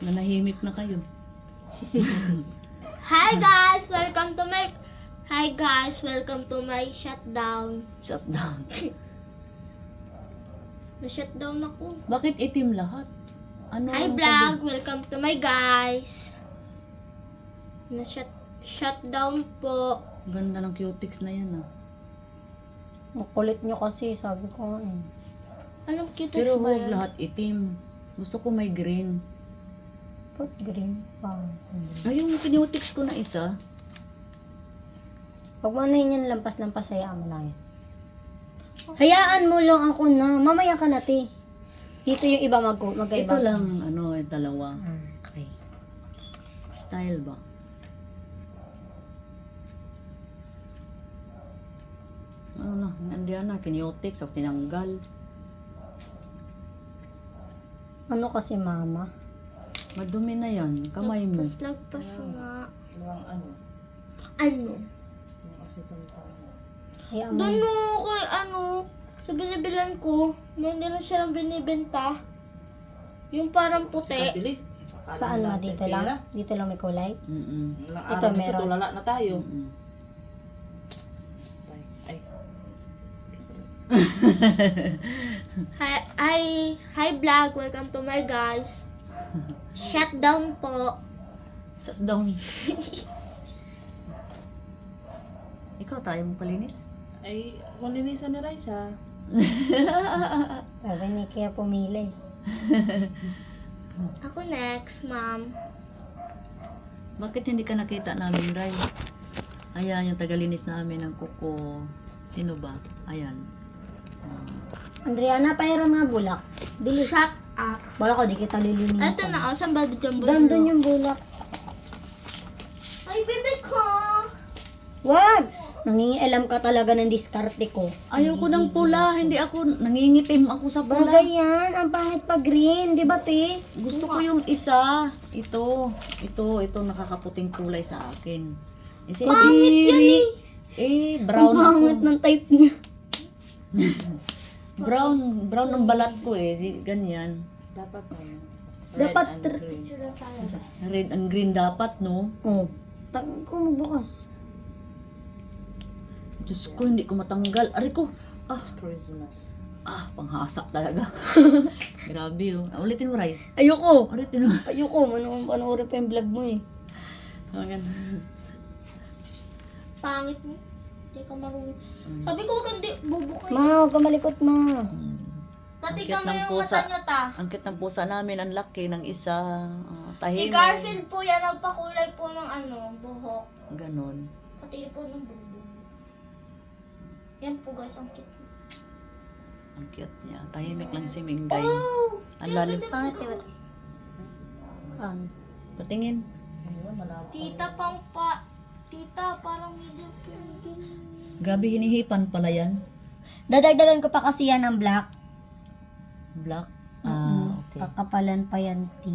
Nanahimik na kayo. Hi guys, welcome to my shutdown. Shut down. Na-shutdown ako. Bakit itim lahat? Ano? Hi ang vlog, welcome to my guys. Na-shutdown po. Ganda ng cutics na yan ah. Ang kulit nyo kasi, sabi ko nga eh. Anong cute Pero ba huwag yan? lahat itim. Gusto ko may green. Put green pa. Ay, yung cutics ko na isa. Pag manahin yan lampas-lampas, hayaan mo lang yan. Hayaan mo lang ako na. Mamaya ka na, te. Dito yung iba magkaiba. Ito lang, ano, yung dalawa. Ah, okay. Style ba? Ano na, nandiyan na, kiniotics o tinanggal. Ano kasi, mama? Madumi na yan, kamay mo. Lagpas nga. Ano? Ano? Yung aceton pa. Hayaan mo. Doon mo kay sa binibilan ko, hindi na siya lang binibenta. Yung parang puti. Bili. Saan ma? Dito lang? Dito lang may kulay? Mm-mm. Ito, meron. Tulala na tayo. Mm-mm. Ay. Hi vlog, welcome to my guys. Shutdown po. Sit down. Ikaw, tayo mo palinis? Ay, malinisan ni Raisa. Sabi ni kaya pumili. Ako next, ma'am. Bakit hindi ka nakita namin, Ray? Ayan, yung tagalinis namin ng kuko. Sino ba? Ayan. Andriana, pairam nga bulak. Bilis. Shut up. Wala ko, di kita lilinisan. Ito na, saan ba dyan ba? Dandun yung bulak. Ay, bebe ko! Wag! Nangingialam ka talaga ng diskarte ko. Ayoko ng pula. Hindi ako, nangingitim ako sa pula. Bagay yan. Ang pangit pa green. Di ba, te? Gusto ko yung isa. Ito nakakaputing kulay sa akin. Kasi, Pangit yan eh. Brown Ang pangit ako. ng type niya. Brown ang balat ko eh. Ganyan. Dapat ano? Dapat Red and green. Red and green dapat, no? Oh. Tang ko magbukas. Diyos ko, hindi ko matanggal. Aray ko. It's Christmas. Panghasa talaga. Grabe oh. Ulitin mo, Ray. Ayoko. Ulitin mo. Ayoko. Panoorin pa yung vlog mo eh. Ayan. Pangit mo. Hindi ka marunong. Sabi ko, huwag kang bubukay. Ma, huwag ka malikot, ma. Tatignan mo Ang cute ng yung pusa. mata niya, ta. Ang cute ng pusa namin. Ang laki ng isa. Si Tahimik. Garfield po yan, nagpakulay po ng buhok. Ganon. Pati po ng bubo. Yan po guys, ang cute. Ang cute niya. Tahimik lang si Mingay. Oh! Ang lalim. Pangit, diba? Patingin. Ayun, malabo. Tita, parang medyo pinagin. Grabe, hinihipan pala yan. Dadagdagan ko pa kasi yan ng black. Black. Okay. Kakapalan pa yan, te.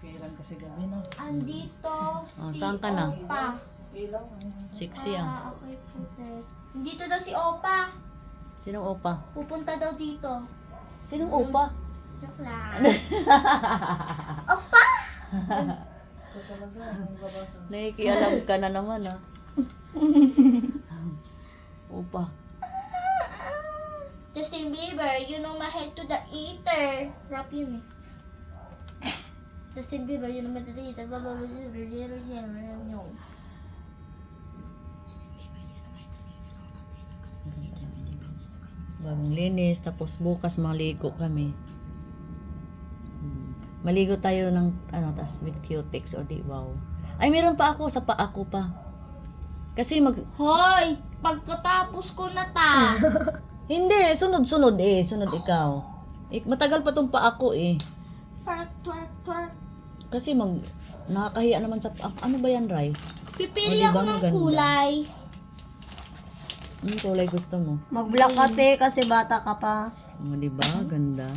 Kailan kasi gabi na. Andito si saan ka na? Opa. Ilaw. Sexy ah. Okay po, te. Dito daw si Opa. Sinong opa? Pupunta daw dito. Sinong opa? Joke lang. Opa! Ito talaga, ang babasa. Nakikialam ka na naman ah. Opa. Justin Bieber, you know my head to the eater. Rap yun eh. Justin Bieber, you know my head to the eater. Blah, blah, blah, blah, blah, blah, blah, blah. Bagong linis, tapos bukas maligo kami. Maligo tayo ng tas with cutics o di wow. Ay, meron pa ako sa paa ko pa. Kasi Hoy! Pagkatapos ko na ta. hindi, sunod-sunod eh. Sunod ikaw. Matagal pa tong paa ko eh. Twerk, twerk, twerk. Kasi nakakahiya naman sa ano ba yan, Ray? Pipili O, diba ako ng maganda? kulay. Anong kulay gusto mo? Mag-black ka, te, kasi bata ka pa. O, diba? Ganda.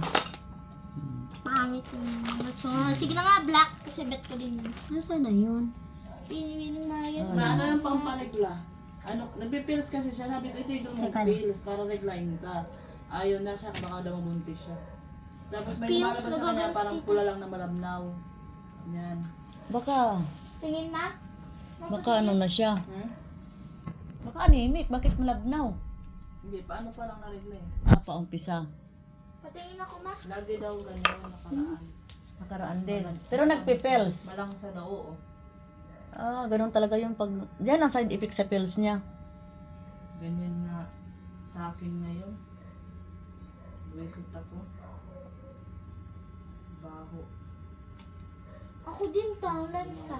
Pangit yun. So, sige na nga, black. Kasi bet ko din. Nasaan na yun? Pinipiling mga yan. Ano? Na ano yung pamparegla? Nagpipills kasi siya. Sabi ko, ito yung Teka. pills para regline ka. Ayaw na siya, baka daw mabuntis siya. Tapos may Pills, lumalabas sa kanya nagagalis parang dito. pula lang na malamnaw. Yan. Baka, Tingin, ma? baka ano na siya. Hmm? Baka anemic, bakit malabnaw? Hindi, paano pa lang naregla eh. Paumpisa. Patingin ako, ma. Lagi daw ganyan nakaraan. Nakaraan din. Pero nagpipels. Malang sa noo. Ganun talaga yung pag... Diyan ang side effect sa pills niya. Ganyan nga sa akin ngayon. Visit ako. Baho. Ako din, lansa.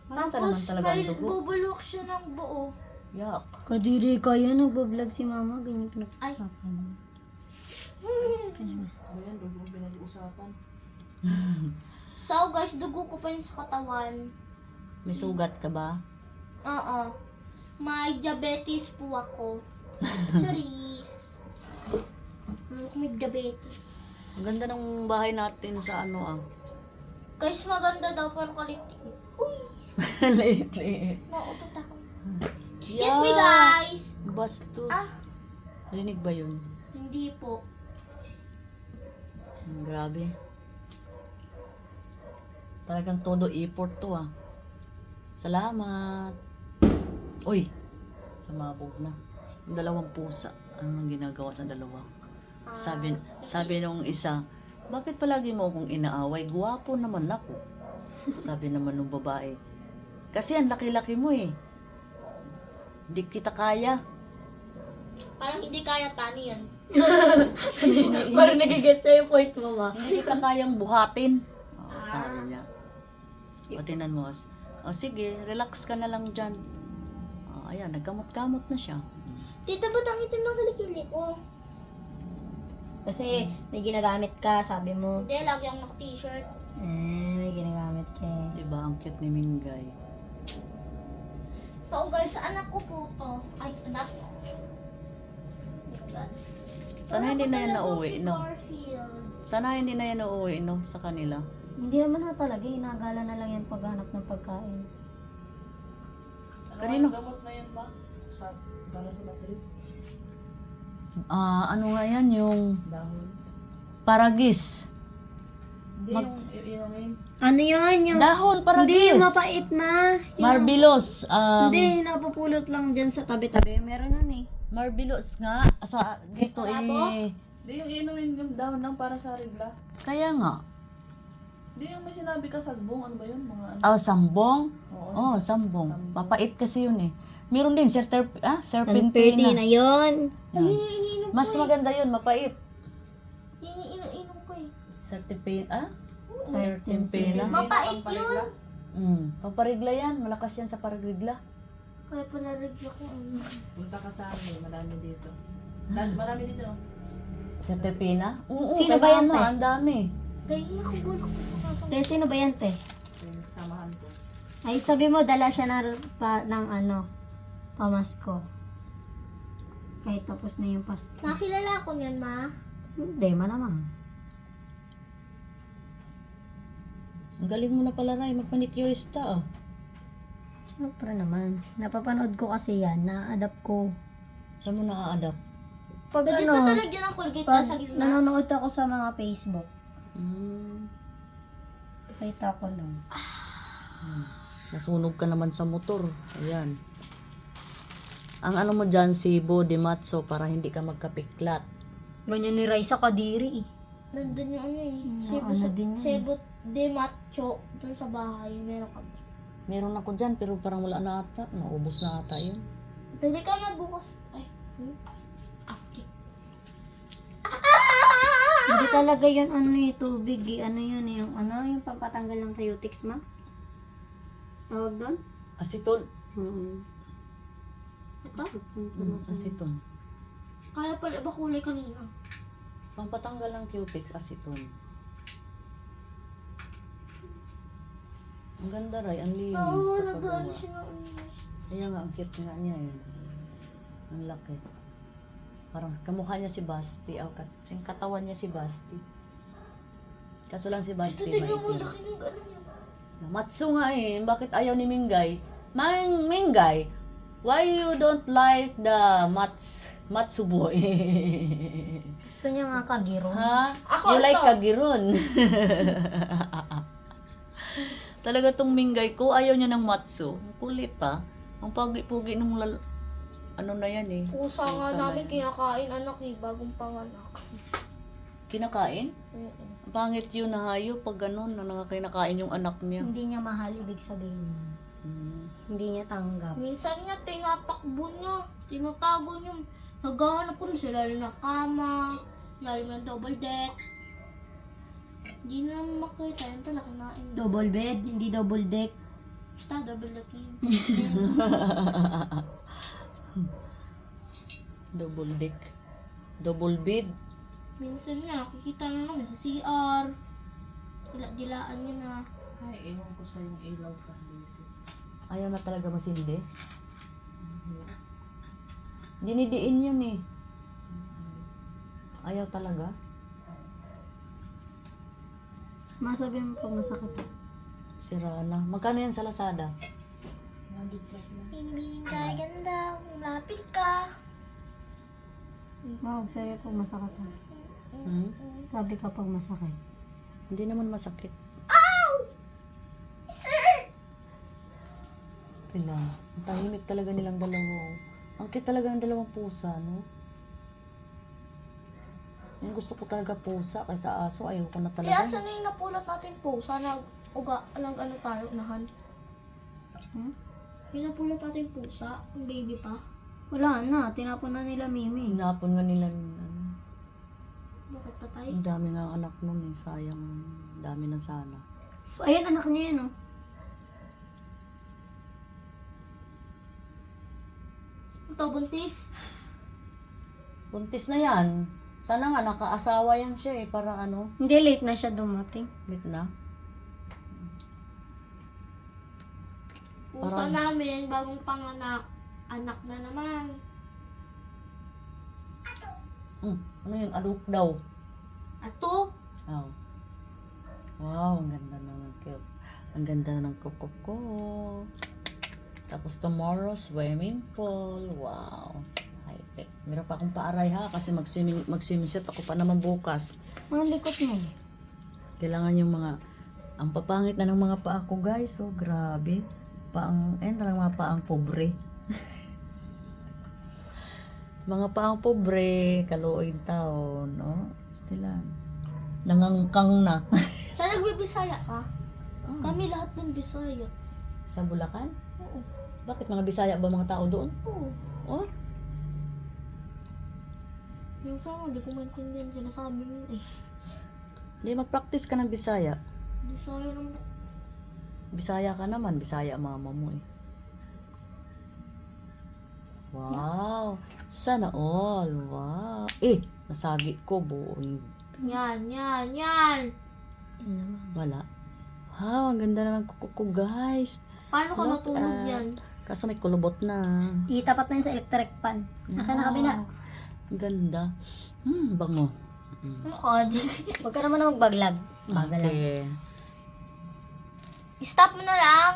Malansa Tapos, naman talaga ang may dugo. bubulok siya ng buo. Yak. Kadiri kaya nagbablog si mama, ganyan pinag-usapan. Ayan, dugo pinag-uusapan. So, guys, dugo ko pa yun sa katawan. May sugat ka ba? Oo. May diabetes po ako. Charis. May diabetes. Ang ganda ng bahay natin sa ano Guys, maganda daw pero kaliti. Uy! Liit-liit. Nautot ako. Excuse me, guys! Bastos. Rinig ba yun? Hindi po. Grabe. Talagang todo effort to Salamat. Uy, sumabog na. Yung dalawang pusa. Anong ginagawa sa dalawa? Sabi nung isa, bakit palagi mo akong inaaway? Guwapo naman ako. Sabi naman nung babae, kasi ang laki-laki mo Hindi kita kaya. Parang hindi kaya tani yan. Parang nagigets sa'yo point, mama. Hindi kita kayang buhatin. Sabi niya. O, tinan mo. Sige, relax ka na lang dyan. Ayan, nagkamot-kamot na siya. Tita, ba't ang itim ng kilikili ko? Kasi may ginagamit ka, sabi mo. Hindi, lagi akong naka-t-shirt. May ginagamit ka Diba, ang cute ni Mingay. So, guys, anak ko po to. Ay, anak. Sana hindi na yan nauwi, Si no? Garfield. Sana hindi na yan nauwi, no? Sa kanila. Hindi naman na talaga, inagala na lang yung paghanap ng pagkain. Ano Kanino? yung gamot na yan ba? Para sa batteries? Ano nga yan? Yung Dahon. paragis. Hindi yung inumin. Ano yun? Yung... Dahon, paragis. Hindi, yung mapait na. Yung... Marbilos. Hindi, napupulot lang dyan sa tabi-tabi. Meron nun Marbilos nga. Dito Hindi yung inumin yung dahon lang para sa regla. Kaya nga. Hindi yung may sinabi ka sagbong. Ano ba yun? Mga ano? Sambong? Oo. Sambong. Sambong. Mapait kasi yun Meron din, Serpentina serpentina. na yun. Yan. Iniinom Mas ko maganda yun, mapait. Iniinom ko Serpentina? Serpentina. Serpentina. Mapait Ang paregla. Paparigla yan. Malakas yan sa parigla. Kaya pala regla ko. Punta ka sa amin. Marami dito. Marami dito. No? Serpentina? Oo, Sino ba yan, mo? te? Ang dami. Kaya ako bulok ko sa Te, sino ba yan, te? Yung samahan ko. Ay, sabi mo, dala siya ng pamasko. Kahit tapos na yung Pasko. Nakilala ko yan, ma. Hindi, malamang. Ang galing mo na pala, Ray. Magpanicurista, Siyempre naman. Napapanood ko kasi yan. Na-adapt ko. Saan mo na-adapt? Pag Pwede ano, pa talaga ng Colgate pag sa gitna. nanonood ako sa mga Facebook, kita ko lang. Nasunog ka naman sa motor. Ayan. Ang ano mo dyan, si Body Matzo para hindi ka magkapiklat. Ganyan ni Raisa Kadiri Nandun yung ano Cebu, ano din yun. Cebu de Macho. Dun sa bahay. Meron kami. Meron ako dyan, pero parang wala na ata. Naubos na ata yun. Pwede ka na bukas. Ay. Okay. Hindi talaga yun tubig ano yun yung pampatanggal ng cutics ma? Tawag doon? Aceton. Ito? Aceton. Kaya pala iba kulay kanina. Pampatanggal ng cutics, aceton. Ang ganda, Ray. Ang linis. Oo, kapag nag-ano gawa. siya na Kaya nga, ang cute nga niya Ang laki. Parang kamukha niya si Basti. Yung katawan niya si Basti. Kaso lang si Basti Ito yung maitim. laki ng gano'n niya. Matsu nga Bakit ayaw ni Mingay? Mingay, why you don't like the Matsu boy? Gusto niya nga kagiro. Ha? Ako, You like ito. kagiron. Talaga tong minggay ko, ayaw niya ng matso. Kulit pa. Ang pagi-pugi ng ano na yan eh. Pusa nga Pusa na namin yan. kinakain anak eh, bagong panganak. Kinakain? Mm-mm. Ang pangit yun na hayop pag ganun, na nakakinakain yung anak niya. Hindi niya mahal, ibig sabihin niya. Hmm. Hindi niya tanggap. Minsan nga tinatakbo niya, tinatago niya. Naghahanap ko sila ng kama, lalim ng double deck. Hindi na naman makita, yun pala kinain. Double bed, hindi double deck. Basta double deck na yun. Double deck. Double bed. Minsan nga, nakikita na namin sa CR. Dilaan niya na. Ay, ewan ko sa yung ilaw ka, Lucy. Ayaw na talaga masindi. Dinidiin yun eh. Ayaw talaga. Masabi mo pag masakit. Sira na. Magkano yan sa Lazada? 100 plus na. Piniling ka, ganda, lumapit ka. Mawag sa'yo pag masakit. Hmm? Sabi ka pag masakit. Hindi naman masakit. Pila. Ang tahimik talaga nilang dalawa. Ang cute talaga ng dalawang pusa, no? Yung gusto ko talaga pusa kaysa aso. Ayoko na Kaya talaga. sana yung napulot natin po, sana ano tayo, unahan. Hmm? Yung napulot natin pusa, yung baby pa. Wala na, tinapon na nila Mimi. Hinapon nga nila. Ano, Bakit patay? ang dami nga anak nun eh. Sayang. Ang dami na sana. Ayan, anak niya yan, oh. Ito, buntis. Buntis na yan. Sana nga nakaasawa yan siya eh. Para ano. Hindi, late na siya dumating. Lit na. Pusa Parang- namin, bagong panganak. Anak na naman. Ano yun? Alok daw. Ato, Oh. Wow, ang ganda na ng cute. Ang ganda ng kuko ko. Tapos tomorrow, swimming pool. Wow. High-tech. Meron pa akong paaray ha, kasi mag-swimming shot ako pa naman bukas. Mga likot mo. Kailangan yung mga, ang papangit na ng mga paa ko guys. So, grabe. Talagang mga paang pobre. Mga paang pobre, kaluoy taon, no? Stilan. Nangangkang na. sana nagbibisaya ka? Oh. Kami lahat ng Bisaya. Sa Bulacan? Oo. Bakit mga Bisaya ba mga tao doon? Oo. Oh, Yung sama, di ko maintindihan sinasabi mo eh. di mag-practice ka ng Bisaya. Bisaya naman. Bisaya ka naman, Bisaya mama mo eh. Wow! Sana all! Wow! Nasagi ko buong. Yan. Yan naman. Wala. Wow, ang ganda na ng kuko ko guys. Paano ka Look matulog at- yan? Kaso may kulubot na. Itapat na yun sa electric pan. Naka na kabila. Ang ganda. Bango. Ano ka? Huwag ka naman na magbaglag. Bagal lang. Okay. Stop mo na lang.